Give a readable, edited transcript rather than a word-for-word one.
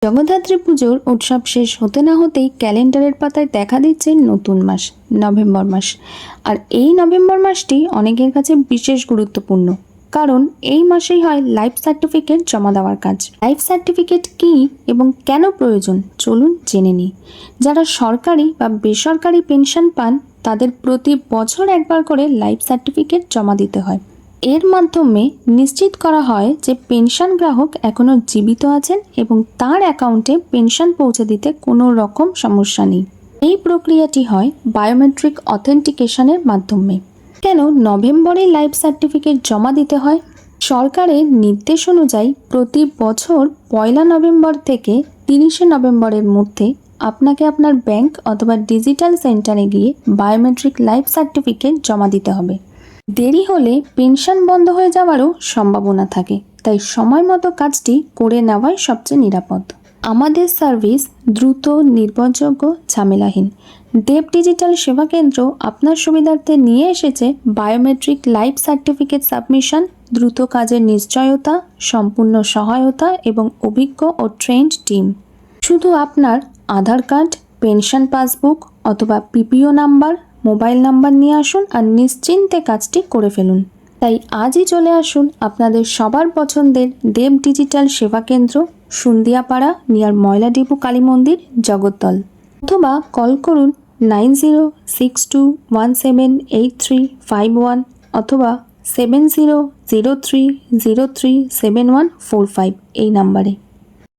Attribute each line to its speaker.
Speaker 1: জগদ্ধাত্রী পুজোর উৎসব শেষ হতে না হতেই ক্যালেন্ডারের পাতায় দেখা দিচ্ছে নতুন মাস, নভেম্বর মাস। আর এই নভেম্বর মাসটি অনেকের কাছে বিশেষ গুরুত্বপূর্ণ, কারণ এই মাসেই হয় লাইফ সার্টিফিকেট জমা দেওয়ার কাজ। লাইফ সার্টিফিকেট কী এবং কেন প্রয়োজন, চলুন জেনে নিই। যারা সরকারি বা বেসরকারি পেনশন পান তাদের প্রতি বছর একবার করে লাইফ সার্টিফিকেট জমা দিতে হয়। এর মাধ্যমে নিশ্চিত করা হয় যে পেনশন গ্রাহক এখনও জীবিত আছেন এবং তার অ্যাকাউন্টে পেনশন পৌঁছে দিতে কোনো রকম সমস্যা নেই। এই প্রক্রিয়াটি হয় বায়োমেট্রিক অথেন্টিকেশনের মাধ্যমে। কেন নভেম্বরে লাইফ সার্টিফিকেট জমা দিতে হয়? সরকারের নির্দেশ অনুযায়ী প্রতি বছর 1 নভেম্বর থেকে 30 নভেম্বরের মধ্যে আপনাকে আপনার ব্যাংক অথবা ডিজিটাল সেন্টারে গিয়ে বায়োমেট্রিক লাইফ সার্টিফিকেট জমা দিতে হবে। দেরি হলে পেনশন বন্ধ হয়ে যাওয়ারও সম্ভাবনা থাকে, তাই সময় মতো কাজটি করে নেওয়াই সবচেয়ে নিরাপদ। আমাদের সার্ভিস দ্রুত, নির্ভরযোগ্য, ঝামেলাহীন। দেব ডিজিটাল সেবা কেন্দ্র আপনার সুবিধার্থে নিয়ে এসেছে বায়োমেট্রিক লাইফ সার্টিফিকেট সাবমিশন, দ্রুত কাজের নিশ্চয়তা, সম্পূর্ণ সহায়তা এবং অভিজ্ঞ ও ট্রেন্ড টিম। শুধু আপনার আধার কার্ড, পেনশন পাসবুক অথবা পিপিও নাম্বার, মোবাইল নাম্বার নিয়ে আসুন আর নিশ্চিন্তে কাজটি করে ফেলুন। তাই আজই চলে আসুন আপনাদের সবার পছন্দের দেব ডিজিটাল সেবা কেন্দ্র, সুন্দিয়াপাড়া নিয়ার ময়লাডিপু কালী মন্দির, জগদ্দল। অথবা কল করুন 9062178351 অথবা 7003037145 এই নাম্বারে।